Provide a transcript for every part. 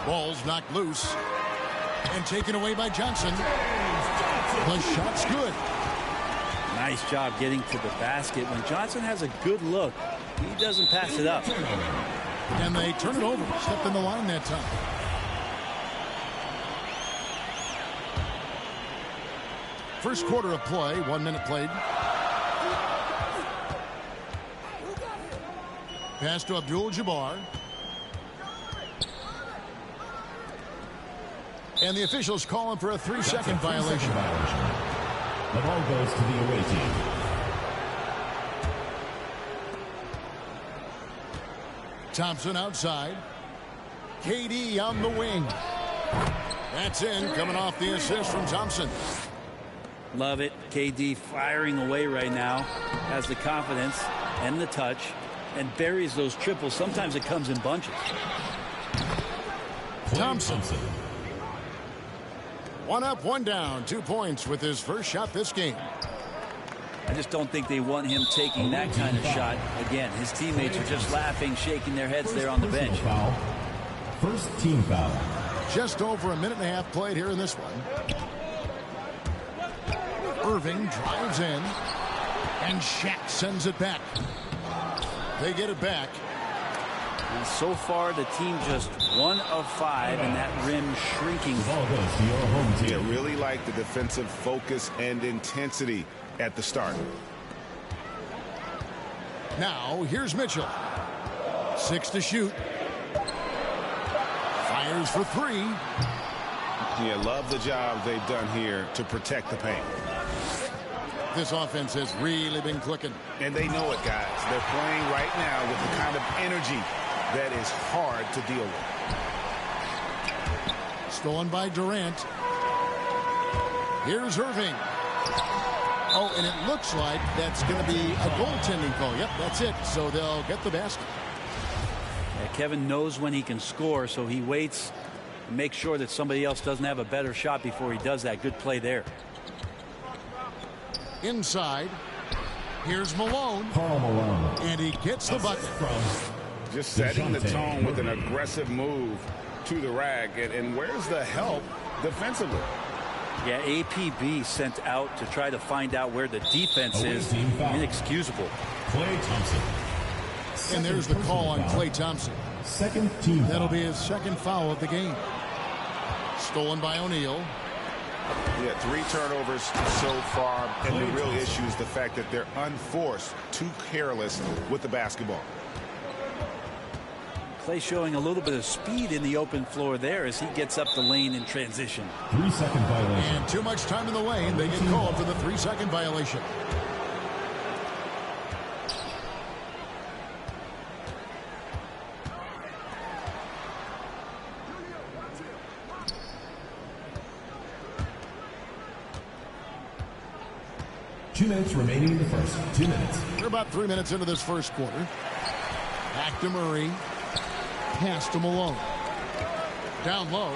Ball's knocked loose and taken away by Johnson. The shot's good. Nice job getting to the basket. When Johnson has a good look, he doesn't pass it up. And they turn it over. Stepped in the line that time. First quarter of play, 1 minute played. Pass to Abdul-Jabbar. And the officials call him for a 3-second violation. The ball goes to the away team. Thompson outside. KD on the wing. That's in, coming off the assist from Thompson. Love it. KD firing away right now. Has the confidence and the touch and buries those triples. Sometimes it comes in bunches. Thompson. 1 up, 1 down. 2 points with his first shot this game. I just don't think they want him taking that kind of shot. Again, his teammates are just laughing, shaking their heads there on the bench. Foul. First team foul. Just over a minute and a half played here in this one. Irving drives in, and Shaq sends it back. They get it back. And so far, the team just 1 of 5, and that rim shrinking. The ball goes to your home team. Yeah, really like the defensive focus and intensity at the start. Now, here's Mitchell. 6 to shoot. Fires for 3. Yeah, love the job they've done here to protect the paint. This offense has really been clicking. And they know it, guys. They're playing right now with the kind of energy that is hard to deal with. Stolen by Durant. Here's Irving. Oh, and it looks like that's going to be a goaltending call. Yep, that's it. So they'll get the basket. Yeah, Kevin knows when he can score, so he waits to make sure that somebody else doesn't have a better shot before he does that. Good play there. Inside. Here's Malone. Karl Malone. And he gets the bucket. Just setting the tone with an aggressive move to the rack. And where's the help defensively? Yeah, APB sent out to try to find out where the defense is. Inexcusable. Klay Thompson. And there's the call on Klay Thompson. Second team. That'll be his second foul of the game. Stolen by O'Neal. Yeah, 3 turnovers so far. And the real issue is the fact that they're unforced, too careless with the basketball. Klay showing a little bit of speed in the open floor there as he gets up the lane in transition. 3-second violation. And too much time in the lane. They get called for the 3-second violation. Two minutes remaining in the first. 2 minutes. We're about 3 minutes into this first quarter. Back to Murray. Pass to Malone. Down low.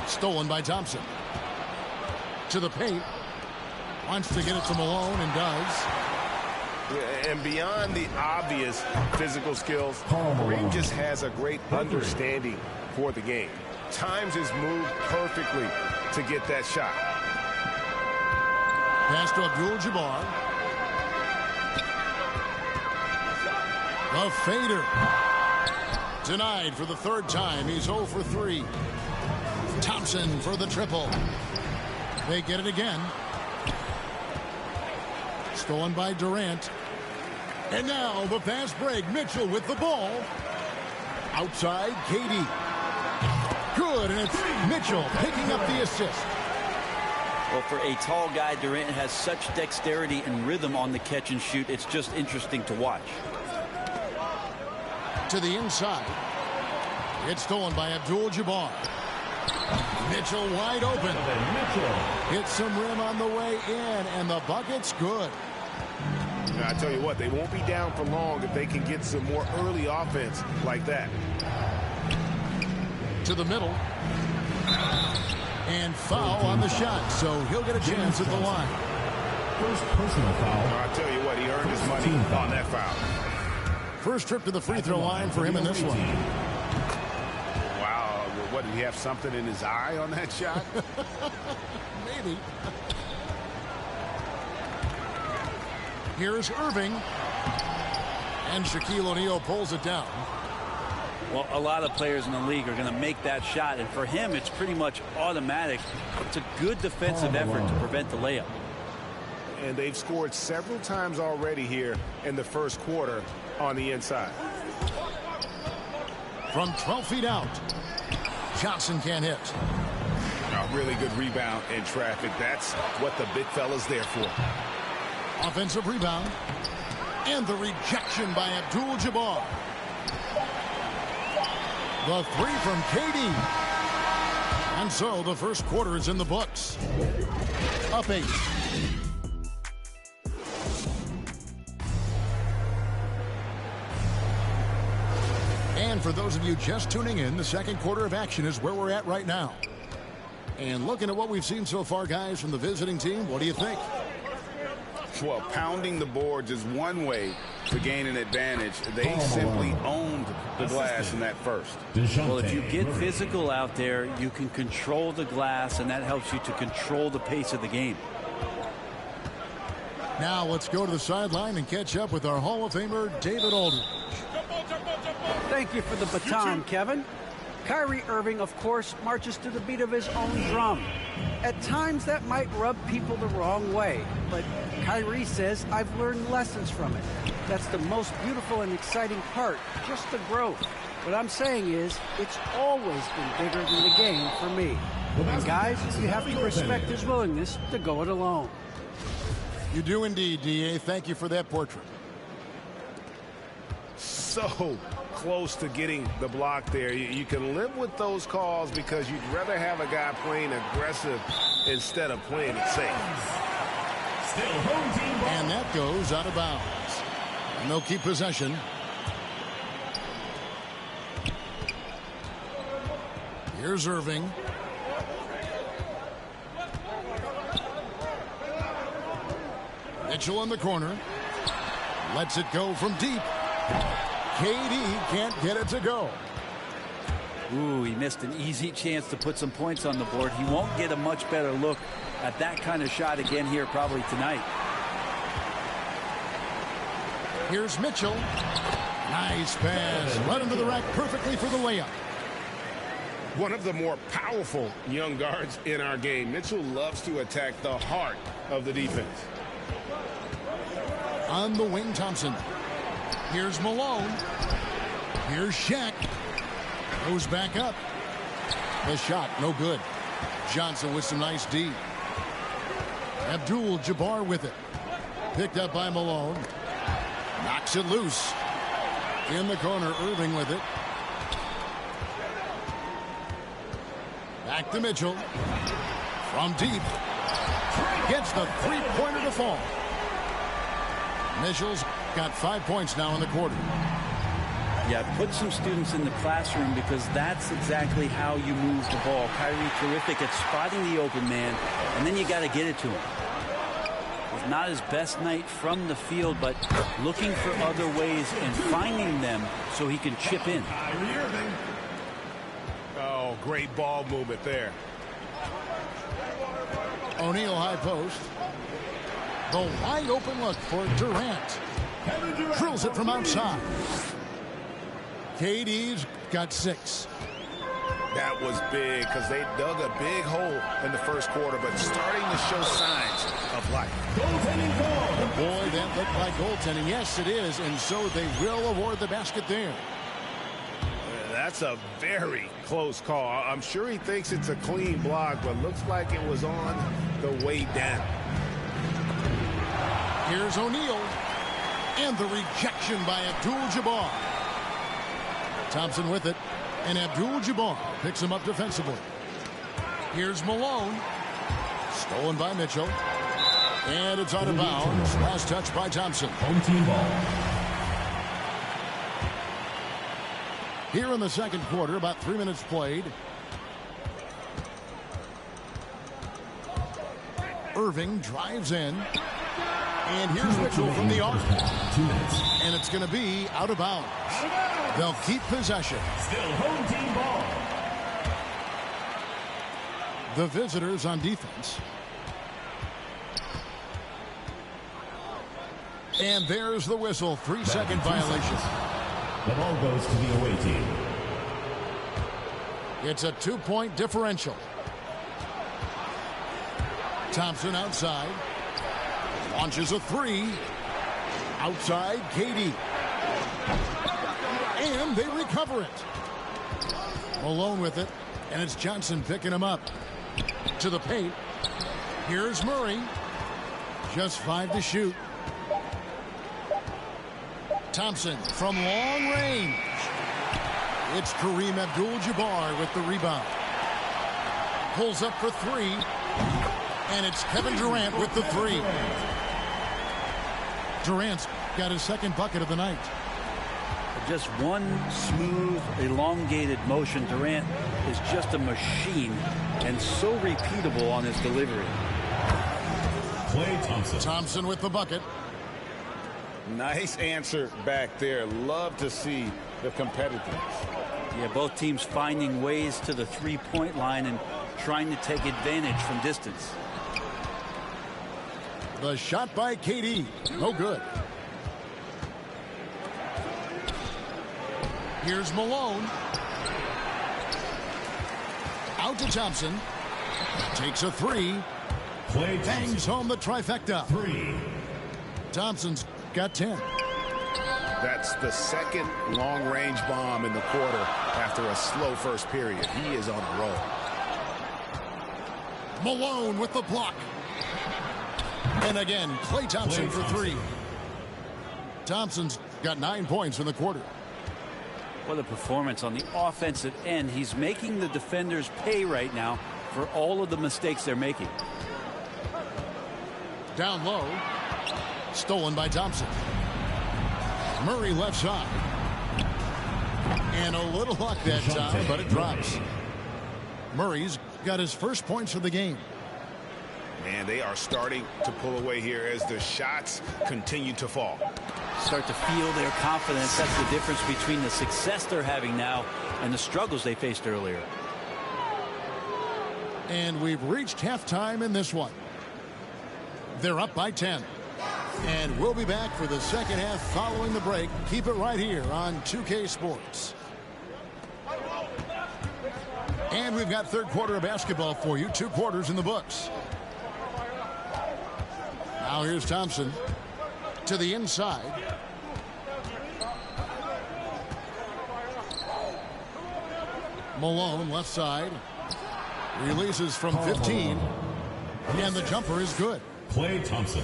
Stolen by Thompson. To the paint. Wants to get it to Malone and does. And beyond the obvious physical skills, Kareem just has a great understanding for the game. Times his move perfectly to get that shot. Pass to Abdul-Jabbar. The fader. Denied for the 3rd time. He's 0 for 3. Thompson for the triple. They get it again. Stolen by Durant. And now the fast break. Mitchell with the ball. Outside, KD. Good, and it's Mitchell picking up the assist. Well, for a tall guy, Durant has such dexterity and rhythm on the catch and shoot. It's just interesting to watch. To the inside. It's stolen by Abdul-Jabbar. Mitchell wide open. Hits some rim on the way in, and the bucket's good. Now, I tell you what, they won't be down for long if they can get some more early offense like that. To the middle. And foul on the shot, so he'll get a chance at the line. First personal foul. I tell you what, he earned his money on that foul. First trip to the free throw line for him in this one. Wow, he have something in his eye on that shot? Maybe. Here's Irving. And Shaquille O'Neal pulls it down. Well, a lot of players in the league are going to make that shot, and for him, it's pretty much automatic. It's a good defensive effort to prevent the layup. And they've scored several times already here in the first quarter on the inside. From 12 feet out, Johnson can't hit. A really good rebound in traffic. That's what the big fella's there for. Offensive rebound. And the rejection by Abdul-Jabbar. The three from KD. And so the first quarter is in the books. Up 8. And for those of you just tuning in, the second quarter of action is where we're at right now. And looking at what we've seen so far, guys, from the visiting team, what do you think? Well, pounding the boards is one way to gain an advantage. They simply owned the glass in that first. Well, if you get physical out there, you can control the glass, and that helps you to control the pace of the game. Now let's go to the sideline and catch up with our Hall of Famer, David Aldridge. Thank you for the baton, Kevin. Kyrie Irving, of course, marches to the beat of his own drum. At times, that might rub people the wrong way, but Kyrie says, I've learned lessons from it. That's the most beautiful and exciting part, just the growth. What I'm saying is, it's always been bigger than the game for me. And guys, you have to respect his willingness to go it alone. You do indeed, D.A. Thank you for that portrait. So close to getting the block there. You can live with those calls because you'd rather have a guy playing aggressive instead of playing it safe. Still home team ball. And that goes out of bounds. And they'll keep possession. Here's Irving. Mitchell in the corner. Lets it go from deep. KD can't get it to go. Ooh, he missed an easy chance to put some points on the board. He won't get a much better look at that kind of shot again here probably tonight. Here's Mitchell. Nice pass. Right into the rack perfectly for the layup. One of the more powerful young guards in our game. Mitchell loves to attack the heart of the defense. On the wing, Thompson. Here's Malone. Here's Shaq. Goes back up. The shot, no good. Johnson with some nice D. Abdul-Jabbar with it. Picked up by Malone. Knocks it loose. In the corner, Irving with it. Back to Mitchell. From deep. Gets the three-pointer to fall. Mitchell's got 5 points now in the quarter. Yeah, put some students in the classroom because that's exactly how you move the ball. Kyrie terrific at spotting the open man, and then you got to get it to him. It's not his best night from the field, but looking for other ways and finding them so he can chip in. Oh, great ball movement there. O'Neal high post. The wide open look for Durant. Drills it from outside. KD's got 6. That was big because they dug a big hole in the first quarter, but starting to show signs of life. Goaltending call. Boy, that looked like goaltending. Yes, it is, and so they will award the basket there. That's a very close call. I'm sure he thinks it's a clean block, but looks like it was on the way down. Here's O'Neal. And the rejection by Abdul-Jabbar. Thompson with it. And Abdul-Jabbar picks him up defensively. Here's Malone. Stolen by Mitchell. And it's out of bounds. Last touch by Thompson. Home team ball. Here in the second quarter, about 3 minutes played. Irving drives in. And here's Mitchell from the arc. 2 minutes. And it's going to be out of bounds. They'll keep possession. Still home team ball. The visitors on defense. And there's the whistle. 3-second violation. The ball goes to the away team. It's a 2-point differential. Thompson outside. Launches a three. Outside, KD. And they recover it. Malone with it. And it's Johnson picking him up. To the paint. Here's Murray. Just 5 to shoot. Thompson from long range. It's Kareem Abdul-Jabbar with the rebound. Pulls up for 3. And it's Kevin Durant with the 3. Durant's got his second bucket of the night. Just one smooth, elongated motion. Durant is just a machine and so repeatable on his delivery. Klay Thompson. Thompson with the bucket. Nice answer back there. Love to see the competitiveness. Yeah, both teams finding ways to the three-point line and trying to take advantage from distance. The shot by KD. No good. Here's Malone. Out to Thompson. Takes a 3. Klay Bangs home the trifecta. 3. Thompson's got 10. That's the second long-range bomb in the quarter after a slow first period. He is on a roll. Malone with the block. And again, Klay Thompson for 3. Thompson's got 9 points in the quarter. What a performance on the offensive end. He's making the defenders pay right now for all of the mistakes they're making. Down low. Stolen by Thompson. Murray left side. And a little luck that time, but it drops. Murray's got his first points of the game. And they are starting to pull away here as the shots continue to fall. Start to feel their confidence. That's the difference between the success they're having now and the struggles they faced earlier. And we've reached halftime in this one. They're up by 10. And we'll be back for the second half following the break. Keep it right here on 2K Sports. And we've got third quarter of basketball for you. 2 quarters in the books. Now here's Thompson to the inside. Malone left side. Releases from 15. And the jumper is good. Klay Thompson.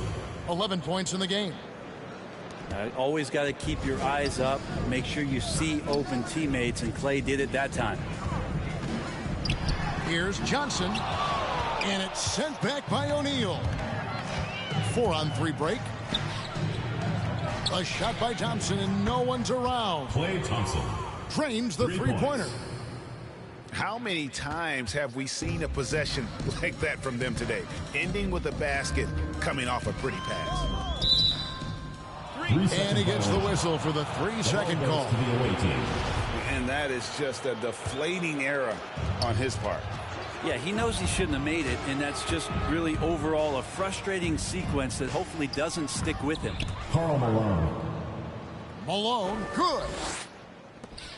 11 points in the game. Always got to keep your eyes up. Make sure you see open teammates, and Klay did it that time. Here's Johnson. And it's sent back by O'Neal. 4-on-3 break. A shot by Thompson, and no one's around. Klay Thompson. Drains the three-pointer. How many times have we seen a possession like that from them today? Ending with a basket, coming off a pretty pass. And he gets the whistle for the 3-second call. And that is just a deflating error on his part. Yeah, he knows he shouldn't have made it, and that's just really overall a frustrating sequence that hopefully doesn't stick with him. Karl Malone. Malone, good.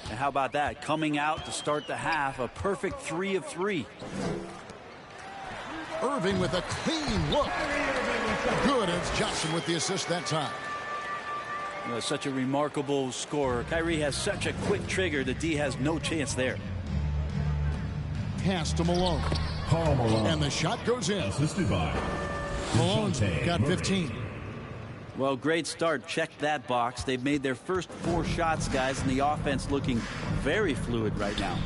And how about that? Coming out to start the half, a perfect 3 of 3. Irving with a clean look. Good, and it's Johnson with the assist that time. You know, such a remarkable scorer. Kyrie has such a quick trigger that D has no chance there. Pass to Malone. Karl Malone. And the shot goes in. Assisted by Malone's got 15. Well, great start. Check that box. They've made their first 4 shots, guys, and the offense looking very fluid right now.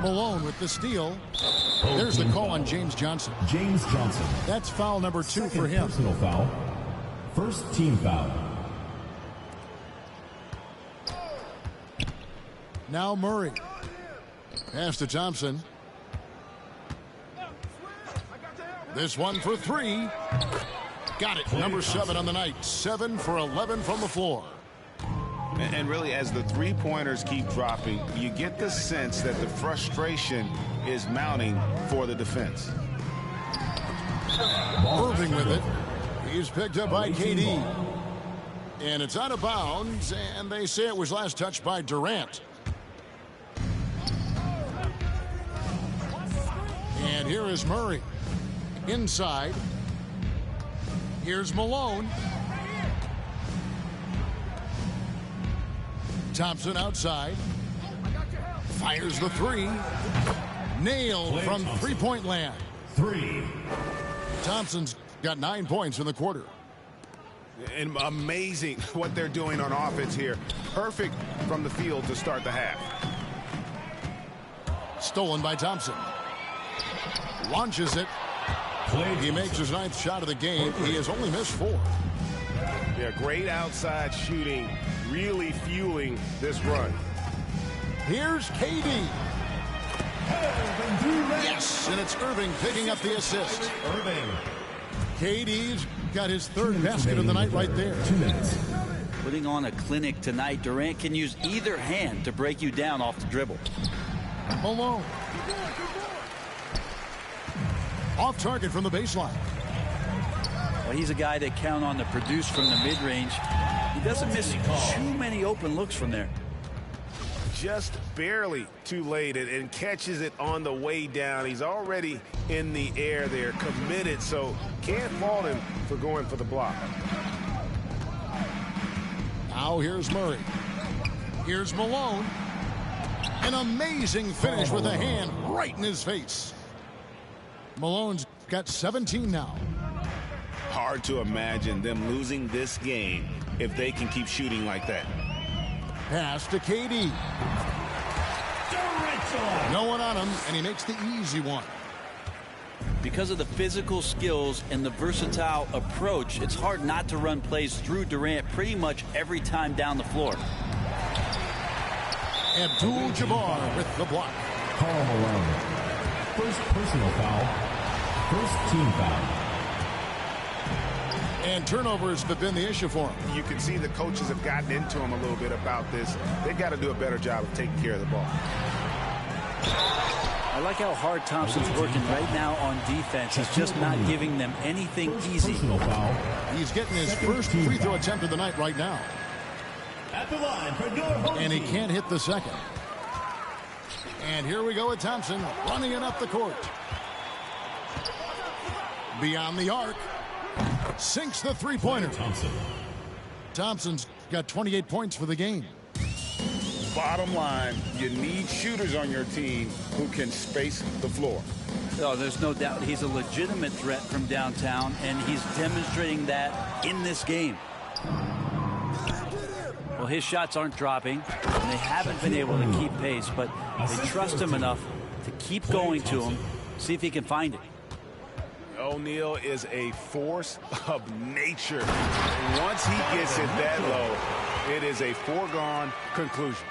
Malone with the steal. There's the call on James Johnson. James Johnson. That's foul number 2 Second for him. Personal foul. First team foul. Now Murray. Pass to Thompson. This one for 3. Got it. Number 7 on the night. 7 for 11 from the floor. And really, as the three-pointers keep dropping, you get the sense that the frustration is mounting for the defense. Irving with it. He's picked up by KD. And it's out of bounds, and they say it was last touched by Durant. And here is Murray. Inside. Here's Malone. Thompson outside. Fires the three. Nailed from three-point land. Thompson's got 9 points in the quarter. And amazing what they're doing on offense here. Perfect from the field to start the half. Stolen by Thompson. Launches it. He makes his 9th shot of the game. He has only missed 4. Yeah, great outside shooting, really fueling this run. Here's KD. Yes, and it's Irving picking up the assist. KD's got his 3rd basket of the night right there. Putting on a clinic tonight. Durant can use either hand to break you down off the dribble. Malone. Off target from the baseline. Well, he's a guy that count on to produce from the mid-range. He doesn't miss too many open looks from there. Just barely too late and catches it on the way down. He's already in the air there, committed, so can't fault him for going for the block. Now here's Murray. Here's Malone. An amazing finish with a hand right in his face. Malone's got 17 now. Hard to imagine them losing this game if they can keep shooting like that. Pass to KD. No one on him, and he makes the easy one. Because of the physical skills and the versatile approach, it's hard not to run plays through Durant pretty much every time down the floor. Abdul-Jabbar with the block. Karl Malone. First personal foul. First team foul. And turnovers have been the issue for him. You can see the coaches have gotten into him a little bit about this. They've got to do a better job of taking care of the ball. I like how hard Thompson's working right now on defense. He's just not giving them anything easy. He's getting his first free throw attempt of the night right now. At the line for your home And he team. can't hit the second. And here we go with Thompson running it up the court. Beyond the arc. Sinks the three-pointer. Thompson's got 28 points for the game. Bottom line, you need shooters on your team who can space the floor. Oh, there's no doubt he's a legitimate threat from downtown, and he's demonstrating that in this game. Well, his shots aren't dropping, and they haven't been able to keep pace, but they trust him enough to keep going to him, see if he can find it. O'Neal is a force of nature. And once he gets it that low, it is a foregone conclusion.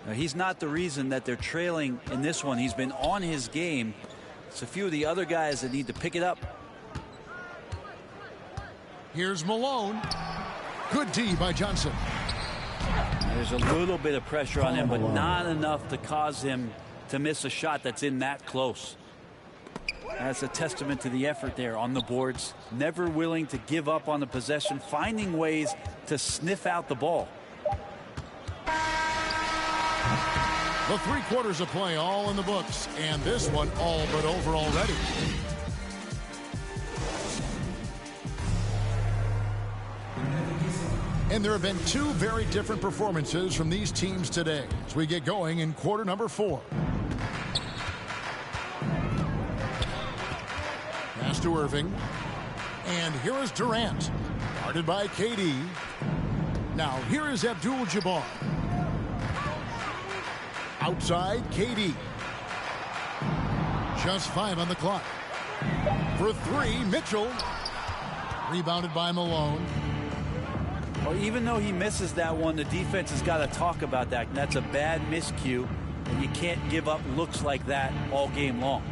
Now, he's not the reason that they're trailing in this one. He's been on his game. It's a few of the other guys that need to pick it up. Here's Malone. Good D by Johnson. There's a little bit of pressure on him, but not enough to cause him to miss a shot that's in that close. That's a testament to the effort there on the boards. Never willing to give up on the possession, finding ways to sniff out the ball. The 3 quarters of play all in the books, and this one all but over already. And there have been 2 very different performances from these teams today as we get going in quarter number 4. Pass to Irving. And here is Durant. Guarded by KD. Now here is Abdul-Jabbar. Outside, KD. Just 5 on the clock. For 3, Mitchell. Rebounded by Malone. Well, even though he misses that one, the defense has got to talk about that. And that's a bad miscue, and you can't give up looks like that all game long.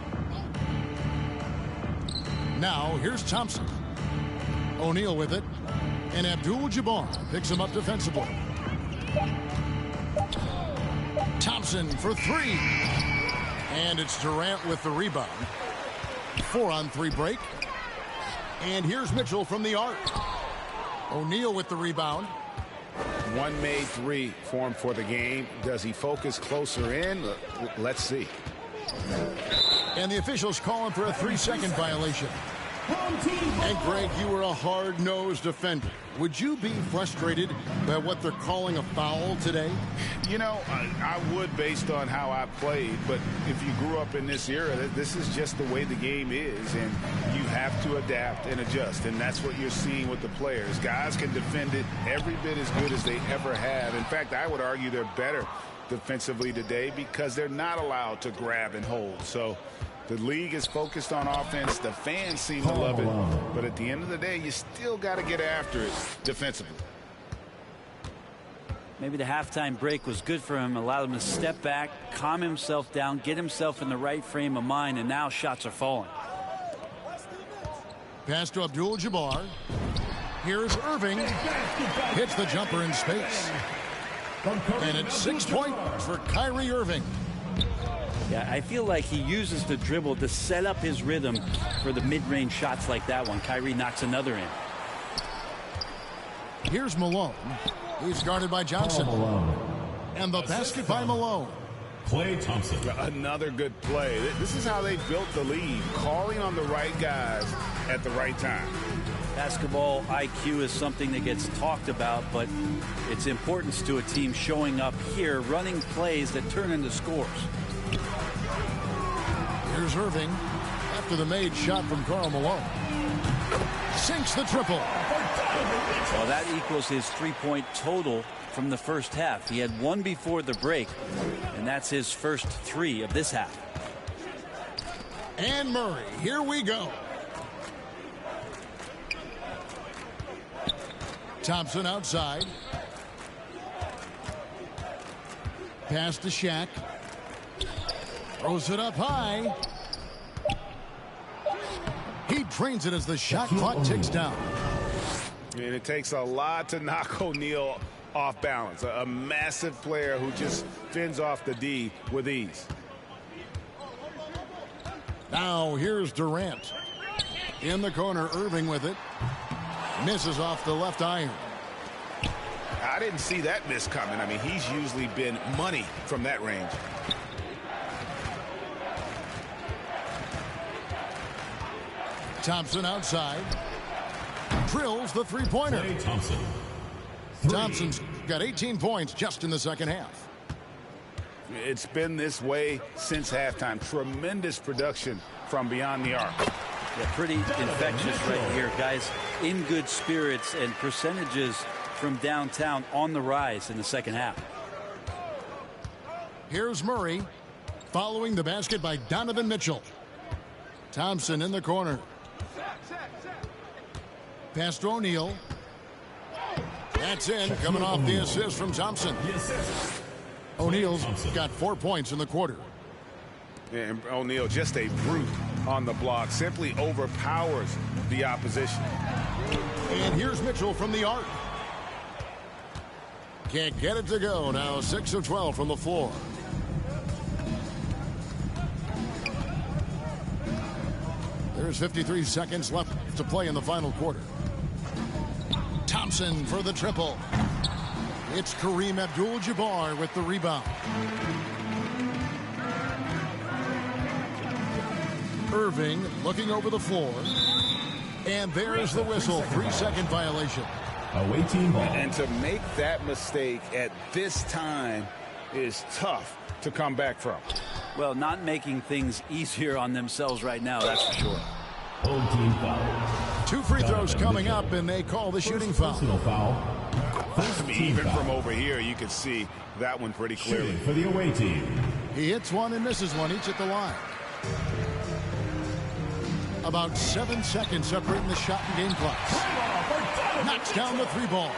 Now, here's Thompson. O'Neal with it. And Abdul-Jabbar picks him up defensively. Thompson for three. And it's Durant with the rebound. 4-on-3 break. And here's Mitchell from the arc. O'Neal with the rebound. One made three for him for the game. Does he focus closer in? Let's see. And the officials calling for a 3-second violation. And Greg, you were a hard-nosed defender. Would you be frustrated by what they're calling a foul today? You know, I would based on how I played, but if you grew up in this era, this is just the way the game is, and you have to adapt and adjust, and that's what you're seeing with the players. Guys can defend it every bit as good as they ever have. In fact, I would argue they're better defensively today because they're not allowed to grab and hold. So the league is focused on offense. The fans seem to love it. But at the end of the day, you still got to get after it defensively. Maybe the halftime break was good for him, allowed him to step back, calm himself down, get himself in the right frame of mind, and now shots are falling. Pass to Abdul-Jabbar. Here's Irving. Hits the jumper in space. And it's 6 points for Kyrie Irving. Yeah, I feel like he uses the dribble to set up his rhythm for the mid-range shots like that one. Kyrie knocks another in. Here's Malone. He's guarded by Johnson. And the basket by Malone. Klay Thompson. Another good play. This is how they built the lead, calling on the right guys at the right time. Basketball IQ is something that gets talked about, but its importance to a team showing up here, running plays that turn into scores. Here's Irving after the made shot from Karl Malone. Sinks the triple. Well, that equals his three-point total from the first half. He had one before the break, and that's his first three of this half. And Murray, here we go. Thompson outside. Pass to Shaq. Throws it up high. He drains it as the shot clock ticks down. And it takes a lot to knock O'Neal off balance. A massive player who just fends off the D with ease. Now here's Durant. In the corner, Irving with it. Misses off the left iron. I didn't see that miss coming. I mean, he's usually been money from that range. Thompson outside. Drills the three-pointer. Thompson. Thompson's got 18 points just in the second half. It's been this way since halftime. Tremendous production from beyond the arc. Yeah, pretty infectious right here. Guys in good spirits and percentages from downtown on the rise in the second half. Here's Murray following the basket by Donovan Mitchell. Thompson in the corner. Pass to O'Neal. That's in, coming off the assist from Thompson. O'Neal's got 4 points in the quarter. And O'Neal, just a brute on the block, simply overpowers the opposition. And here's Mitchell from the arc. Can't get it to go. Now 6 of 12 from the floor. There's 53 seconds left to play in the final quarter. Thompson for the triple. It's Kareem Abdul-Jabbar with the rebound. Irving looking over the floor. And there's the whistle. 3-second violation. Away team ball. And to make that mistake at this time is tough to come back from. Well, not making things easier on themselves right now, that's for sure. Home team foul. 2 free throws coming up, and they call the shooting foul. Personal foul. I mean, even from over here, you can see that one pretty clearly. Shooting for the away team. He hits one and misses one, each at the line. About 7 seconds separating the shot and game clocks. Knocks down the 3-ball.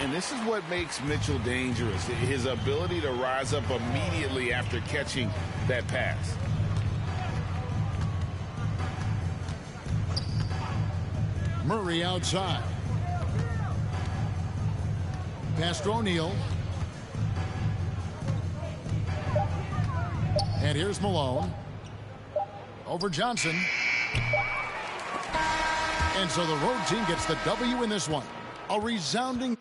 And this is what makes Mitchell dangerous, his ability to rise up immediately after catching that pass. Murray outside. Pass to O'Neal. And here's Malone. Over Johnson. And so the road team gets the W in this one. A resounding